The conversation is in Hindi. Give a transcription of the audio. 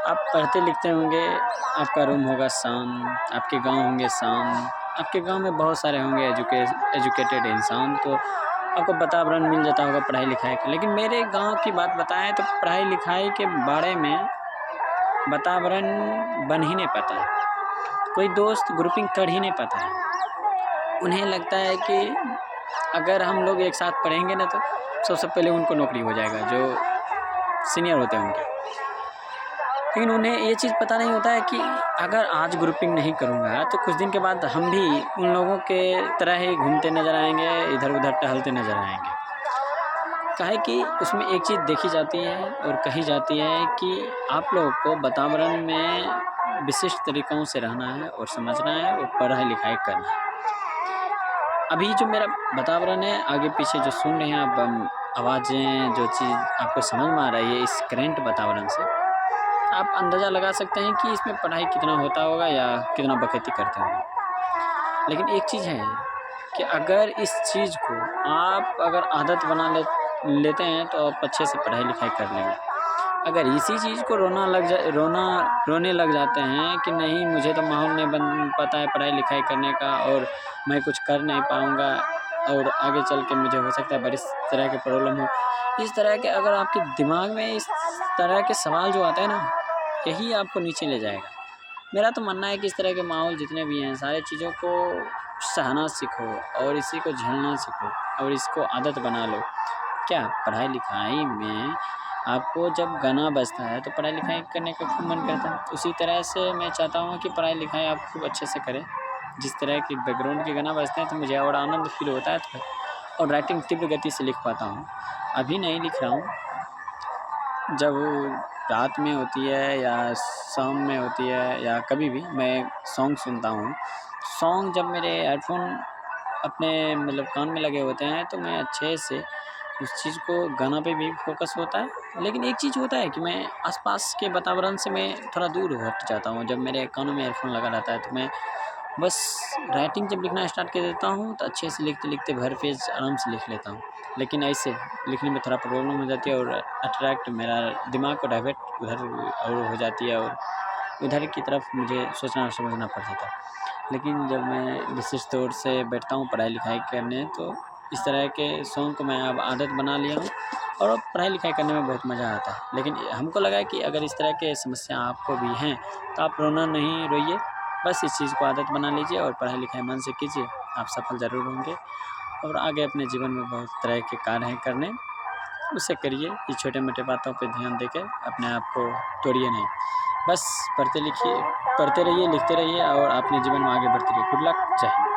आप पढ़ते लिखते होंगे, आपका रूम होगा शांत, आपके गाँव होंगे शांत, आपके गाँव में बहुत सारे होंगे एजुकेटेड इंसान, तो आपको वातावरण मिल जाता होगा पढ़ाई लिखाई का। लेकिन मेरे गाँव की बात बताएँ तो पढ़ाई लिखाई के बारे में वातावरण बन ही नहीं पाता है। कोई दोस्त ग्रुपिंग कर ही नहीं पाता है। उन्हें लगता है कि अगर हम लोग एक साथ पढ़ेंगे ना तो सबसे पहले उनको नौकरी हो जाएगा, जो सीनियर होते हैं उनके। लेकिन उन्हें ये चीज़ पता नहीं होता है कि अगर आज ग्रुपिंग नहीं करूँगा तो कुछ दिन के बाद हम भी उन लोगों के तरह ही घूमते नज़र आएँगे, इधर उधर टहलते नज़र आएँगे। काहे कि उसमें एक चीज़ देखी जाती है और कही जाती है कि आप लोगों को वातावरण में विशिष्ट तरीक़ों से रहना है और समझना है और पढ़ाई लिखाई करना है। अभी जो मेरा वातावरण है, आगे पीछे जो सुन रहे हैं आप आवाज़ें, जो चीज़ आपको समझ में आ रही है इस करंट वातावरण से, आप अंदाज़ा लगा सकते हैं कि इसमें पढ़ाई कितना होता होगा या कितना बकैती करते होंगे। लेकिन एक चीज़ है कि अगर इस चीज़ को आप अगर आदत बना लेते हैं तो आप अच्छे से पढ़ाई लिखाई कर लेंगे। अगर इसी चीज़ को रोने लग जाते हैं कि नहीं, मुझे तो माहौल नहीं बन पाता है पढ़ाई लिखाई करने का और मैं कुछ कर नहीं पाऊँगा और आगे चल के मुझे हो सकता है बड़ी तरह की प्रॉब्लम हो। इस तरह के अगर आपके दिमाग में इस तरह के सवाल जो आते हैं ना, यही आपको नीचे ले जाएगा। मेरा तो मानना है कि इस तरह के माहौल जितने भी हैं, सारी चीज़ों को सहना सीखो और इसी को झेलना सीखो और इसको आदत बना लो। क्या पढ़ाई लिखाई में आपको जब गाना बजता है तो पढ़ाई लिखाई करने का खूब मन करता है। उसी तरह से मैं चाहता हूँ कि पढ़ाई लिखाई आप खूब अच्छे से करें। जिस तरह की बैकग्राउंड के गाना बजते हैं तो मुझे और आनंद फ़ील होता है तो, और राइटिंग तीव्र गति से लिख पाता हूँ। अभी नहीं लिख रहा हूँ, जब रात में होती है या शाम में होती है या कभी भी मैं सॉन्ग सुनता हूँ। सॉन्ग जब मेरे हेडफ़ोन अपने मतलब कान में लगे होते हैं तो मैं अच्छे से उस चीज़ को गाना पे भी फ़ोकस होता है। लेकिन एक चीज़ होता है कि मैं आस-पास के वातावरण से मैं थोड़ा दूर हट जाता हूँ। जब मेरे कानों में ईयरफ़ोन लगा रहता है तो मैं बस राइटिंग जब लिखना स्टार्ट कर देता हूँ तो अच्छे से लिखते-लिखते भर पेज आराम से लिख लेता हूँ। लेकिन ऐसे लिखने में थोड़ा प्रॉब्लम हो जाती है और अट्रैक्ट मेरा दिमाग को डाइवर्ट उधर और हो जाती है और उधर की तरफ मुझे सोचना और समझना पड़ जाता है। लेकिन जब मैं विशेष तौर से बैठता हूँ पढ़ाई लिखाई करने तो इस तरह के सॉन्ग को मैं अब आदत बना लिया हूँ और अब पढ़ाई लिखाई करने में बहुत मज़ा आता है। लेकिन हमको लगा कि अगर इस तरह के समस्या आपको भी हैं तो आप रोना नहीं, रोइए, बस इस चीज़ को आदत बना लीजिए और पढ़ाई लिखाई मन से कीजिए, आप सफल ज़रूर होंगे और आगे अपने जीवन में बहुत तरह के कार्य हैं करने, उसे करिए। ये छोटे-मोटे बातों पे ध्यान देकर अपने आप को तोड़िए नहीं। बस पढ़ते रहिए, लिखते रहिए और अपने जीवन में आगे बढ़ते रहिए। गुड लक, जय हिंद।